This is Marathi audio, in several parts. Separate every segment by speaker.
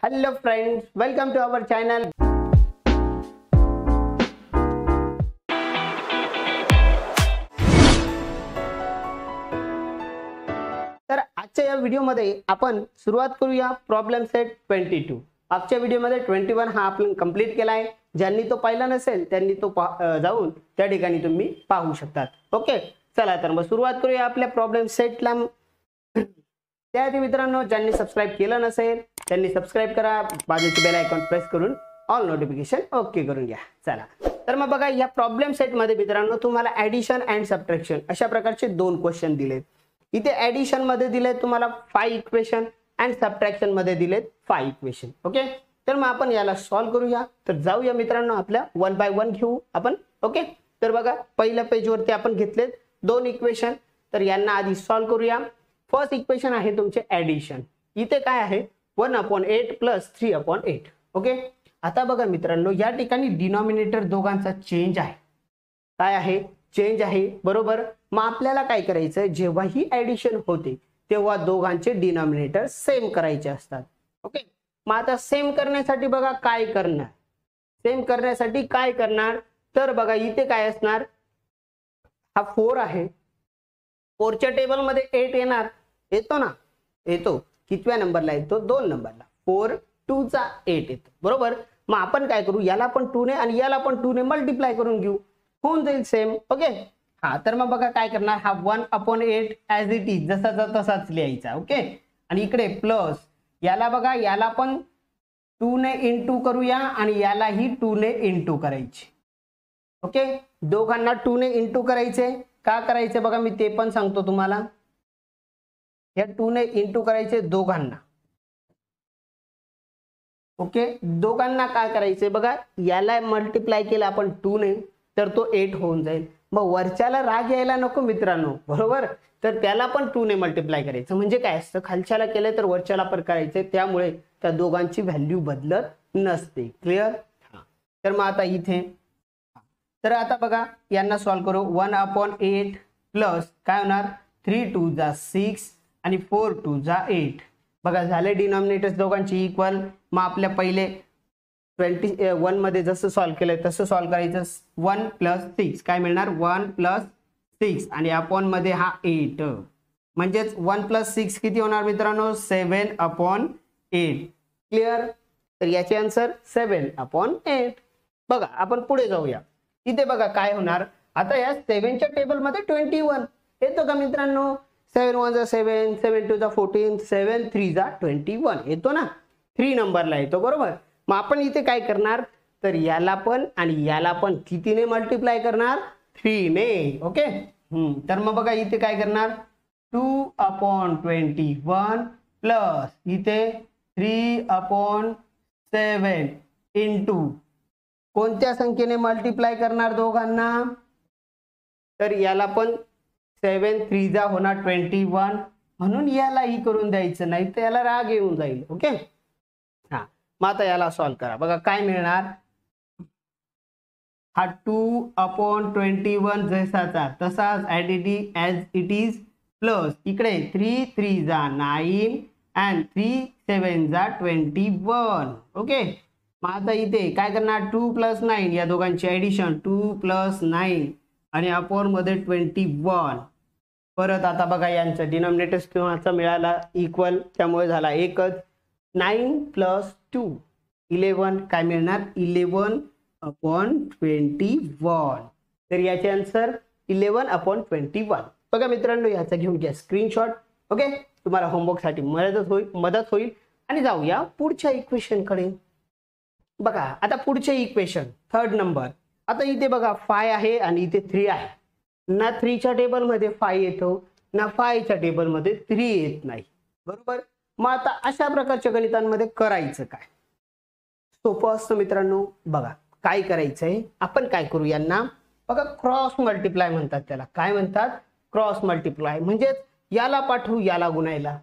Speaker 1: Hello friends, welcome to our channel. तर आजच्या या व्हिडिओमध्ये आपण सुरुवात करूया प्रॉब्लेम सेट 22. आजच्या व्हिडिओमध्ये 21 हा आपण कंप्लीट केला आहे. ज्यांनी तो पाहिला नसेल त्यांनी तो जाऊन त्या ठिकाणी तुम्ही पाहू शकतात. ओके, चला तर मग सुरुवात करूया आपल्या प्रॉब्लेम सेटला. त्याआधी मित्रांनो, ज्यांनी सबस्क्राइब केलं नसेल त्यांनी सबस्क्राइब करा, बाजूची बेल आयकॉन प्रेस करून ऑल नोटिफिकेशन ओके करून घ्या. चला तर मग बघा, या प्रॉब्लेम सेट मध्ये मित्रांनो तुम्हाला ऍडिशन अँड सबट्रॅक्शन अशा प्रकारचे दोन क्वेश्चन दिलेत. इथे ऍडिशन मध्ये दिले तुम्हाला 5 इक्वेशन अँड सबट्रॅक्शन मध्ये दिलेत 5 इक्वेशन. ओके, तर मग आपण याला सॉल्व्ह करूया. तर जाऊया मित्रांनो, आपल्या 1 बाय 1 घेऊ आपण. ओके, तर बघा पहिल्या पेज वरती आपण घेतलेत 2 इक्वेशन. तर यांना आधी सॉल्व्ह करूया. फर्स्ट इक्वेशन आहे तुमचे ऍडिशन. इथे काय आहे 1/8 प्लस 3/8. ओके, आता बघा मित्रांनो, या ठिकाणी डिनॉमिनेटर दोघांचा चेंज आहे. काय आहे? चेंज आहे, बरोबर. मग आपल्याला काय करायचं, जेव्हा ही ऍडिशन होते तेव्हा दोघांचे डिनॉमिनेटर सेम करायचे असतात. ओके, मग आता सेम करण्यासाठी बघा काय करणार. सेम करण्यासाठी काय करणार, तर बघा इथे काय असणार, हा 4 आहे. 4च्या टेबल मध्ये 8 येणार, येतो ना? येतो. कितव्या नंबरला येतो? 2 नंबरला. 4 2 चा 8 येतो, बरोबर. मग आपण काय करू, याला पण 2 ने आणि याला पण 2 ने मल्टिप्लाय करून घेऊ, होऊन जाईल सेम. ओके, हा तर मग बघा काय करणार, हा 1/8 ऍज इट इज जसाचा तसाच लिहायचा. ओके, आणि इकडे प्लस याला बघा, याला पण 2 ने इंटू करूया आणि यालाही 2 ने इंटू करायचे. ओके, दोघांना 2 ने इंटू करायचे. का करायचे बघा, मी ते पण सांगतो तुम्हाला. या 2 ने इंटू करायचे दोघांना. ओके, दोघांना काय करायचे बघा, याला मल्टिप्लाय केलं आपण 2 ने तर तो 8 होऊन जाईल. मग वरच्याला राग यायला नको मित्रांनो, बरोबर. तर त्याला पण 2 ने मल्टिप्लाय करायचं. म्हणजे काय असतं, खालच्याला केलं तर वरच्याला पण करायचं. त्यामुळे त्या दोघांची व्हॅल्यू बदलत नसते. क्लिअर? तर मग आता इथे, तर आता बघा यांना सॉल्व्ह करू. 1/8 प्लस काय होणार, 3 2 जा 6 आणि 4 2 जा 8. बघा झाले डिनॉमिनेटर्स दोघांची इक्वल. मग आपल्या पहिले 21 मध्ये जसं सॉल्व्ह केलंय तसं सॉल्व्ह करायचं. 1 प्लस 6 काय मिळणार, 1 प्लस 6 आणि अपॉन मध्ये हा 8. म्हणजेच 1 प्लस 6 किती होणार मित्रांनो, 7/8. क्लिअर? तर याचे आन्सर 7/8. बघा आपण पुढे जाऊया. इथे बघा काय होणार, आता या 7च्या टेबल मध्ये 21 येतो का मित्रांनो. 7 1 जा 7, 7 2 जा 14, 7 3 जा 21 येतो ना. 3 नंबरला येतो, बरोबर. मग आपण इथे काय करणार, तर याला पण आणि याला पण कितीने मल्टिप्लाय करणार, 3 ने. ओके, तर मग बघा इथे काय करणार, 2/21 प्लस इथे 3/7 इंटू कोणत्या संख्येने मल्टिप्लाय करणार दोघांना, तर याला पण 7 3 जा होणार 21 म्हणून यालाही करून द्यायचं, नाही तर याला राग येऊन जाईल. ओके, हा मग आता याला सॉल्व्ह करा. बघा काय मिळणार, हा 2/21 जसाचा तसाच ऍज इट इज प्लस इकडे 3 3 जा 9 अँड 3 7 जा 21. ओके, मग आता इथे काय करणार, 2 + 9 या दोघांची ऍडिशन, 2 + 9 आणि अपॉन मध्ये 21. परत आता बघा यांचं डिनॉमिनेटर्स किंवा मिळाला इक्वल, त्यामुळे झाला एकच. 9 + 2 11 काय मिळणार, 11/21. तर याचे आन्सर 11/21. बघा मित्रांनो, याचा घेऊन घ्या स्क्रीनशॉट. ओके, तुम्हाला होमवर्क साठी मदत होईल. आणि जाऊया पुढच्या इक्वेशन कडे. बघा आता पुढचे इक्वेशन 3rd नंबर. आता इथे बघा 5 आहे आणि इथे 3 आहे. ना 3च्या टेबल मध्ये 5 येतो, ना 5च्या टेबल मध्ये 3 येत नाही, बरोबर. मग आता अशा प्रकारच्या गणितांमध्ये करायचं काय, सोपं असतं मित्रांनो. बघा काय करायचंय, आपण काय करू, यांना बघा क्रॉस मल्टिप्लाय म्हणतात. त्याला काय म्हणतात, क्रॉस मल्टिप्लाय. म्हणजे याला पाठवू याला गुणायला,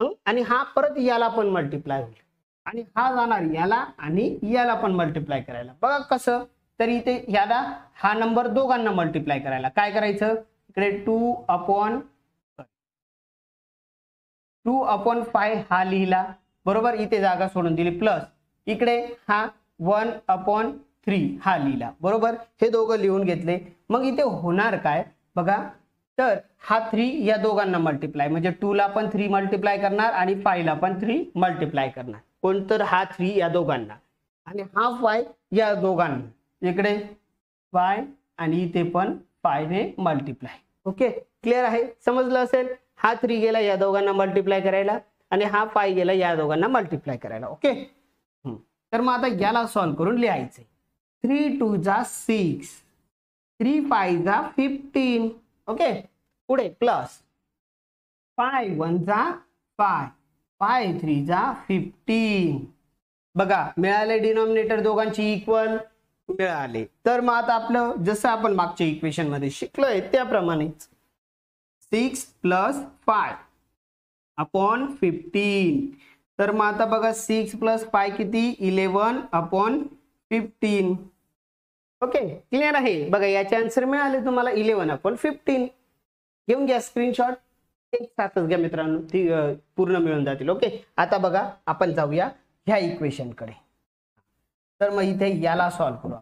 Speaker 1: आणि हा परत याला पण मल्टिप्लाय होईल आणि हा जाणार याला आणि याला पण मल्टिप्लाय करायला. बघा कसं, तर इथे याला हा नंबर दोघांना मल्टिप्लाय करायला काय करायचं, इकडे 2/5 हा लिहिला, बरोबर, इथे जागा सोडून दिली प्लस इकडे हा 1/3 हा लिहिला, बरोबर, हे दोघं लिहून घेतले. मग इथे होणार काय बघा, तर हा 3 या दोघांना मल्टिप्लाय, म्हणजे 2 ला पण 3 मल्टिप्लाय करणार आणि 5 ला पण 3 मल्टिप्लाय करणार. कोणतर हा 3 या दोघांना आणि हा 5 या दोघांना, इकडे 5 आणि इथे पण 5 ने मल्टिप्लाय. ओके, क्लिअर आहे, समजलं असेल. हा 3 गेला या दोघांना मल्टिप्लाय करायला आणि हा 5 गेला या दोघांना मल्टिप्लाय करायला. ओके, तर मग आता याला सॉल्व्ह करून लिहायचे. 3 2 जा 6, 3 5 जा 15. ओके, पुढे प्लस 5 1 जा 5, 5 3 जा 15. बघा मिळाले डिनॉमिनेटर दोघांची इक्वल मिळाले. तर मग आता आपलं जसं आपण मागच्या इक्वेशन मध्ये शिकलोय त्याप्रमाणेच 6 + 5 अपॉन 15. तर मग आता बघा 6 + 5 किती, 11/15. ओके, क्लिअर आहे. बघा याचे आन्सर मिळाले तुम्हाला 11/15. घेऊन घ्या स्क्रीनशॉट, एक साथच घ्या मित्रांनो, ती पूर्ण मिळून जातील. ओके, आता बघा आपण जाऊया ह्या इक्वेशन कडे. तर मग इथे याला सॉल्व्ह करू.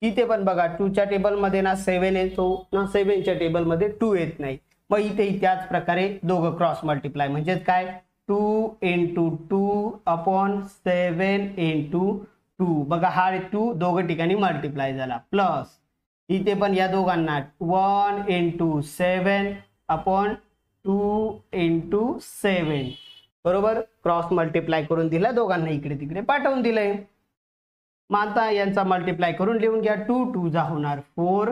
Speaker 1: इथे पण बघा 2 च्या टेबल मध्ये ना 7 येतो ना, 7 च्या टेबल मध्ये 2 येत नाही. मग इथे त्याच प्रकारे दोघं क्रॉस मल्टिप्लाय, म्हणजे काय 2 × 2/7 × 2. बघा हा 2 दोघं ठिकाणी मल्टिप्लाय झाला, प्लस इथे पण या दोघांना 1 × 7/2 × 7. बरोबर, क्रॉस मल्टिप्लाय करून दिला, दोघांना इकडे तिकडे पाठवून दिलंय. मग आता यांचा मल्टिप्लाय करून लिहून घ्या. 2 2 जा होणार 4,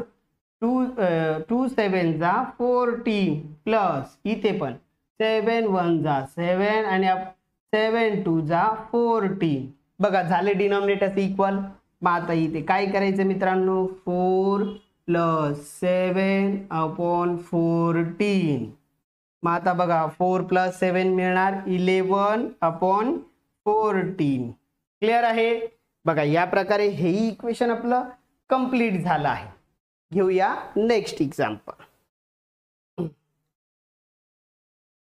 Speaker 1: 2 7 जा 14, प्लस इथे पण 7 1 जा 7 आणि 7 2 जा 14. बघा झाले डिनॉमिनेटर्स इक्वल. मग आता इथे काय करायचं मित्रांनो, 4 + 7/14. मग आता बघा 4 + 7 मिळणार 11/14. क्लिअर आहे. बघा या प्रकारे हे इक्वेशन आपलं कंप्लीट झालं आहे. घेऊया नेक्स्ट एक्झाम्पल.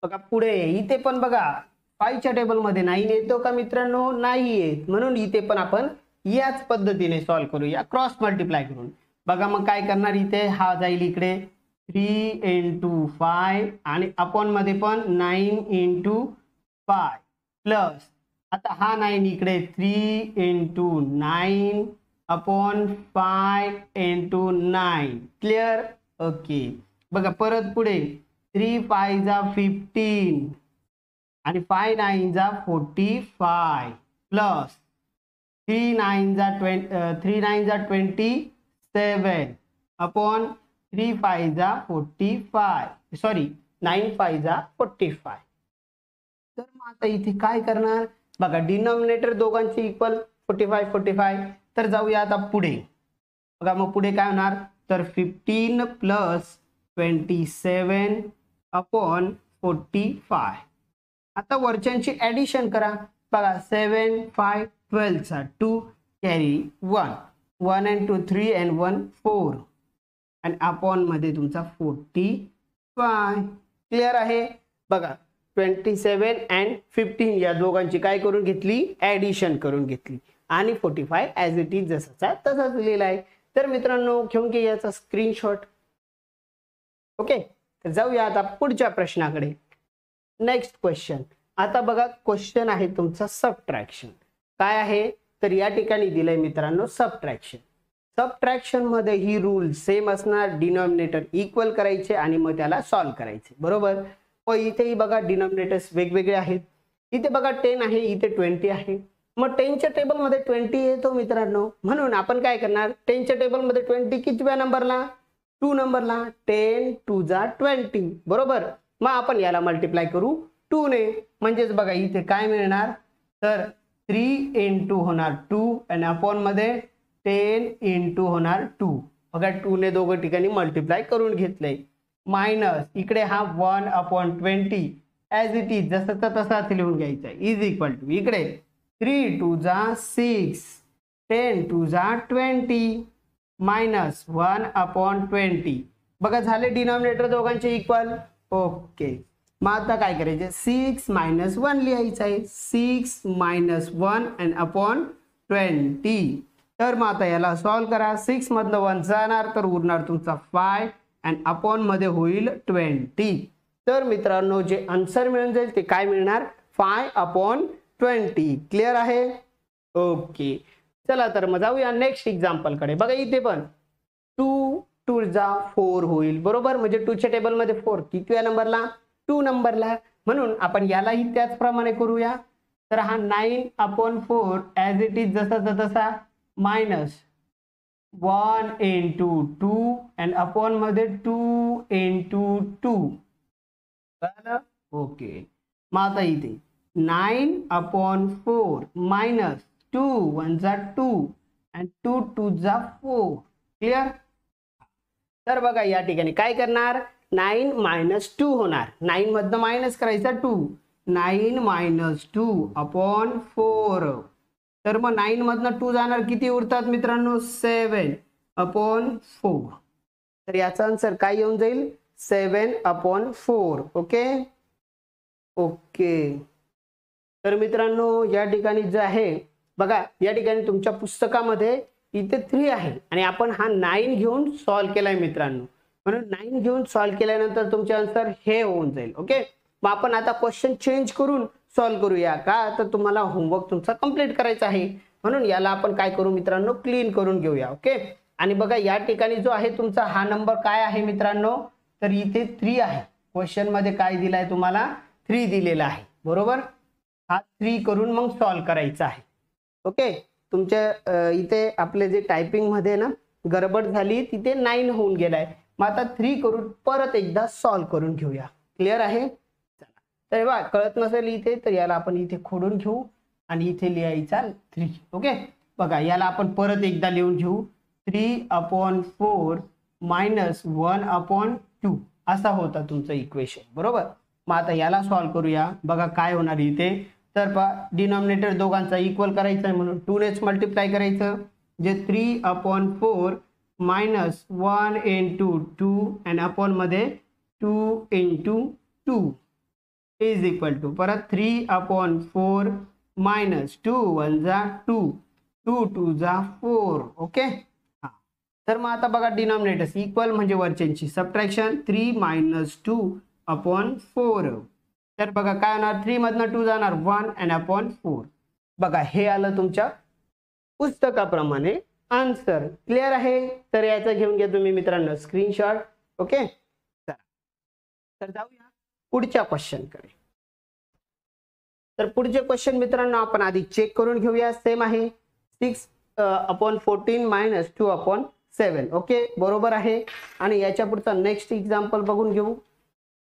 Speaker 1: बघा पुढे इथे पण बघा 5 च्या टेबल मध्ये 9 येतो का मित्रांनो, नाही येत, म्हणून इथे पण आपण याच पद्धतीने सॉल्व्ह करूया क्रॉस मल्टिप्लाय करून. बघा मग काय करणार, इथे हा जाईल इकडे 3 × 5 आणि अपॉन मध्ये पण 9 × 5, प्लस आता हा 9 इकडे 3 × 9/5 × 9. क्लिअर. ओके, बघा परत पुढे 3 5 जा 15 आणि 5 9 जा 45, प्लस 3 9 जा 27 अपॉन 3 5 जा 45, सॉरी 9 5 जा 45. तर मग आता इथे काय करणार बघा, डिनॉमिनेटर दोघांचे इक्वल 45 45. तर जाऊया आता पुढे. बघा मग पुढे काय होणार, तर 15 + 27/45. आता वरच्यांची ऍडिशन करा. बघा 7 5 12 चा 2 कॅरी 1 1 and 2 3 and 1 4 आणि अपॉन मध्ये तुमचा 45. क्लिअर आहे. बघा 27 and 15 या दोघांची काय करून घेतली, ऍडिशन करून घेतली आणि 45 ॲज इट इज जसाचा तसाच लिहिला आहे. तर मित्रांनो घेऊन घे याचा स्क्रीनशॉट. ओके, तर जाऊया आता पुढच्या प्रश्नाकडे. Next question. आता बघा क्वेश्चन आहे तुमचा सबट्रॅक्शन. काय आहे, तर या ठिकाणी दिलंय मित्रांनो सबट्रॅक्शन. सबट्रॅक्शन मध्ये ही रूल सेम असणार, डिनॉमिनेटर इक्वल करायचे आणि मग त्याला सॉल्व्ह करायचे. बरोबर. मग इथेही बघा डिनॉमिनेटर्स वेगवेगळे आहेत. इथे बघा 10 आहे, इथे 20 आहे. मग 10च्या टेबल मध्ये 20 येतो मित्रांनो, म्हणून आपण काय करणार, 10च्या टेबल मध्ये 20 कितव्या नंबरला, 2 नंबरला. 10 2 जा 20. बरोबर. मग आपण याला मल्टिप्लाय करू 2 ने, म्हणजेच बघा इथे काय मिळणार, तर 3 × 2 होणार 2 आणि अपॉन मध्ये 10 × होणार 2. बघा 2 ने दोघं ठिकाणी मल्टिप्लाय करून घेतलंय. मायनस इकडे हा 1/20 ॲज इट इज जसं तसाच लिहून घ्यायचा, इज इक्वल टू इकडे 3 2 जा 6 10 2 जा 20 मायनस 1/20. बघा झाले डिनॉमिनेटर दोघांचे इक्वल. ओके, मग आता काय करायचं 6 - 1 लिहायचं आहे 6 - 1 and upon 20. तर मग आता याला सॉल्व करा 6 मधनं 1 जाणार तर उरणार तुमचा 5 and upon मध्ये होईल 20. तर मित्रांनो जे आन्सर मिळून जाईल ते काय मिळणार 5/20. क्लिअर आहे ओके. चला तर मग जाऊया नेक्स्ट एक्झाम्पल कडे. बघा इथे पण 2 2 जा 4 होईल बरोबर. म्हणजे 2 च्या टेबल मध्ये 4 कितव्या नंबरला 2 नंबरला. म्हणून आपण यालाही त्याचप्रमाणे करूया. तर हा 9/4 ॲज इट इज जसाचा तसा मायनस 1 into 2 and अपॉन मध्ये 2 into 2. ओके. मग आता इथे 9/4 मायनस 2 1 जा 2 and 2 2 जा 4. क्लिअर. तर बघा या ठिकाणी काय करणार 9 - 2 होणार 9 मधनं मायनस करायचा 2 9 - 2/4. तर मग 9 मधनं 2 जाणार किती उरतात मित्रांनो 7/4. तर याचा आन्सर काय येऊन जाईल 7/4. Okay okay. तर मित्रांनो या ठिकाणी जे आहे बघा या ठिकाणी तुमच्या पुस्तकामध्ये इथे 3 आहे आणि आपण हा 9 घेऊन सॉल्व केलाय मित्रांनो. म्हणून 9 घेऊन सॉल्व केल्यानंतर तुमचे आन्सर हे होऊन जाईल. ओके. मग आपण आता क्वेश्चन चेंज करून सॉल्व करूया का तर तुम्हाला होमवर्क तुमचा कंप्लीट करायचा आहे. म्हणून याला आपण काय करू मित्रांनो क्लीन करून घेऊया. ओके. आणि बघा या ठिकाणी जो आहे तुमचा हा नंबर काय आहे मित्रांनो तर इथे 3 आहे. क्वेश्चन मध्ये काय दिलाय तुम्हाला 3 दिलेला आहे बरोबर. हा 3 करून मग सॉल्व करायचा आहे. ओके. तुमच्या इथे आपले जे टायपिंग मध्ये ना गडबड झाली तिथे 9 होऊन गेलाय. मग आता 3 करून परत एकदा सॉल्व करून घेऊया. क्लिअर आहे. तर बघा कळत नसेल इथे तर याला आपण इथे खोडून घेऊ आणि इथे लिहायचा 3. ओके. बघा याला आपण परत एकदा लिहून घेऊ 3/4 मायनस 1/2 असा होता तुमचं इक्वेशन बरोबर. मग आता याला सॉल्व करूया. बघा काय होणार इथे तर डिनॉमिनेटर दोघांचा इक्वल करायचा आहे म्हणून 2 नेच मल्टिप्लाय करायचं जे 3/4 मायनस 1 into 2 and अपॉन मध्ये 2 into 2 इज इक्वल टू परत 3/4 मायनस 2 1 जा 2 2 2 जा 4. ओके. हा. तर मग आता बघा डिनॉमिनेटर्स इक्वल म्हणजे वरच्यांची सबट्रॅक्शन 3 - 2/4. तर बघा काय होणार 3 मधनं 2 जाणार 1 and upon 4. बघा हे आलं तुमच्या पुस्तकाप्रमाणे आन्सर. क्लिअर आहे. तर याचा घेऊन घ्या तुम्ही मित्रांनो स्क्रीनशॉट. ओके. तर जाऊया पुढच्या क्वेश्चन कडे. तर पुढचे क्वेश्चन मित्रांनो आपण आधी चेक करून घेऊया. सेम आहे 6/14 मायनस 2/7. ओके बरोबर आहे. आणि याच्या पुढचा नेक्स्ट एक्झाम्पल बघून घेऊ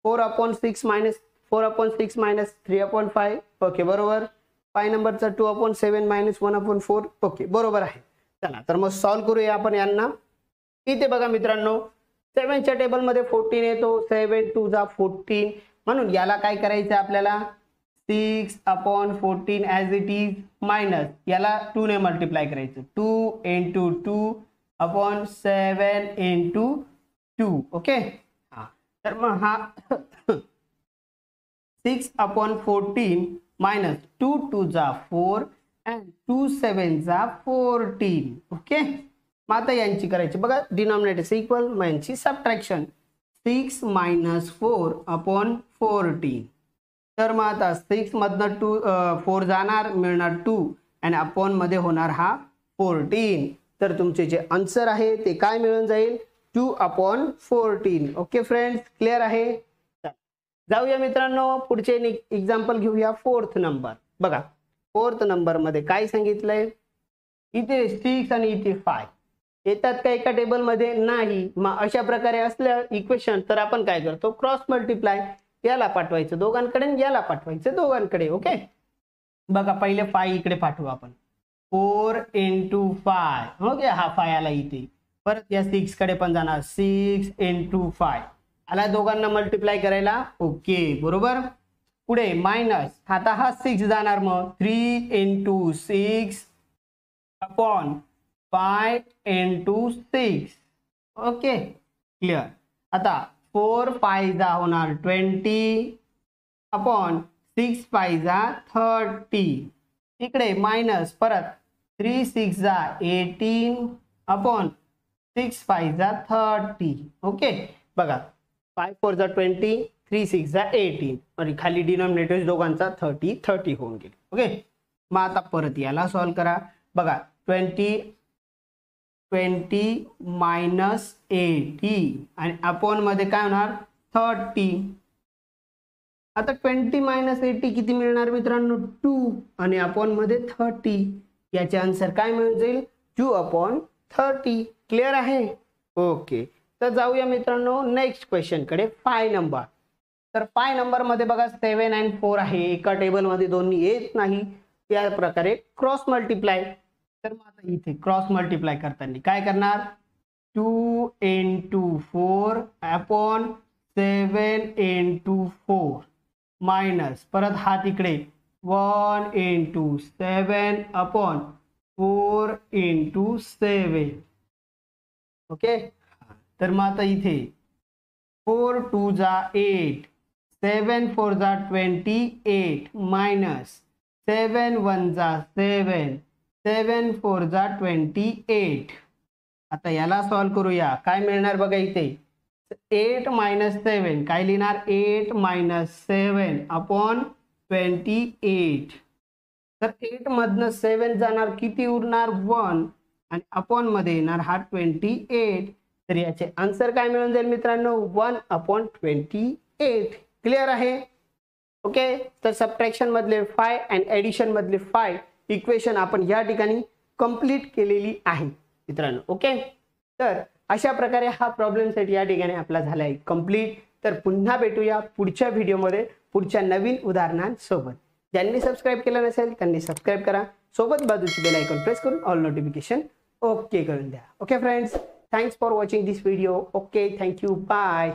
Speaker 1: 4/6 मायनस 3/5. ओके बरोबर. 5 नंबरचा 2/7 मायनस 1/4. ओके बरोबर आहे. चला तर मग सॉल्व करूया आपण यांना. इथे बघा मित्रांनो 7 च्या टेबल मध्ये 14 येतो 7 2 जा 14. म्हणून याला काय करायचं आपल्याला 6/14 ॲज इट इज मायनस याला 2 ने मल्टिप्लाय करायचं 2 into 2/7 into 2. ओके. हा. तर मग हा 6/14 मायनस 2 2 जा 4 and 2 7 जा 14. ओके. मग आता यांची करायची बघा डिनॉमिनेटर इक्वल मग यांची सबट्रॅक्शन 6 - 4/14. तर मग आता 6 मधनं 4 जाणार मिळणार 2 आणि अपॉन मध्ये होणार हा 14. तर तुमचे जे आन्सर आहे ते काय मिळून जाईल 2/14. ओके फ्रेंड्स क्लिअर आहे. जाऊया मित्रांनो पुढचे एक्झाम्पल घेऊया 4th नंबर. बघा 4th नंबर मध्ये काय सांगितलंय इथे 6 आणि इथे 5 येतात का एका टेबल मध्ये नाही. मग अशा प्रकारे असल्या इक्वेशन तर आपण काय करतो क्रॉस मल्टिप्लाय याला पाठवायचं दोघांकडे याला पाठवायचं दोघांकडे. ओके. बघा पहिले 5 इकडे पाठवू आपण 4 into 5. ओके. हा 5 आला इथे परत या 6 कडे पण जाणार 6 into 5 आला दोघांना मल्टिप्लाय करायला. ओके बरोबर. पुढे मायनस आता हा 6 जाणार मग 3 into 6 upon 5 into 6. Okay clear. आता 4 5 जा होणार 20 अपॉन 6 5 जा 30, इकडे मायनस परत 3 6 जा 18 अपॉन 6 5 जा 30. ओके बघा 5 4 जा 20, 3 6 जा 18 आणि खाली डिनॉमिनेटर्स दोघांचा 30 30 होऊन गेले. ओके मग आता परत याला सॉल्व करा. बघा 20 मायनस 80 आणि अपॉन मध्ये काय होणार 30. आता 20 मायनस 80 किती मिळणार मित्रांनो 2 आणि अपॉन मध्ये 30. याचे आन्सर काय मिळून जाईल 2/30. क्लिअर आहे. ओके तर जाऊया मित्रांनो नेक्स्ट क्वेश्चन कडे 5 नंबर. तर 5 नंबर मध्ये बघा 7 आणि 4 आहे, एका टेबल मध्ये दोन्ही येत नाही, या प्रकारे क्रॉस मल्टिप्लाय. तर मग आता इथे क्रॉस मल्टिप्लाय करताना काय करणार 2 into 4 अपॉन 7 into 4 मायनस परत हा तिकडे 1 into 7 अपॉन 4 into 7. ओके तर मग आता इथे 4 2 जा 8, 7 4 जा 28 मायनस 7 1 जा 7, 7 4 जा 28. आता याला सॉल्व करूया. काय मिळणार बघा इथे 8 मायनस 7 काय लिहिणार 8 मायनस 7 अपॉन 28. तर 8 मधनं 7 जाणार किती उरणार 1 आणि अपॉन मध्ये येणार हा 28. तर याचे आन्सर काय मिळून जाईल मित्रांनो 1/28. क्लिअर आहे. ओके तर सबट्रॅक्शन मधले 5 आणि ऍडिशन मधले 5 इक्वेशन आपण या ठिकाणी कंप्लीट केलेली आहे मित्रांनो. ओके तर अशा प्रकारे हा प्रॉब्लेम सेट या ठिकाणी आपला झाला आहे कंप्लीट. तर पुन्हा भेटूया पुढच्या व्हिडिओमध्ये पुढच्या नवीन उदाहरणांसोबत. ज्यांनी सबस्क्राईब केलं नसेल त्यांनी सबस्क्राईब करा, सोबत बाजूची बेल आयकॉन प्रेस करून ऑल नोटिफिकेशन ओके करून द्या. Okay friends, thanks for watching this video. Okay thank you, bye.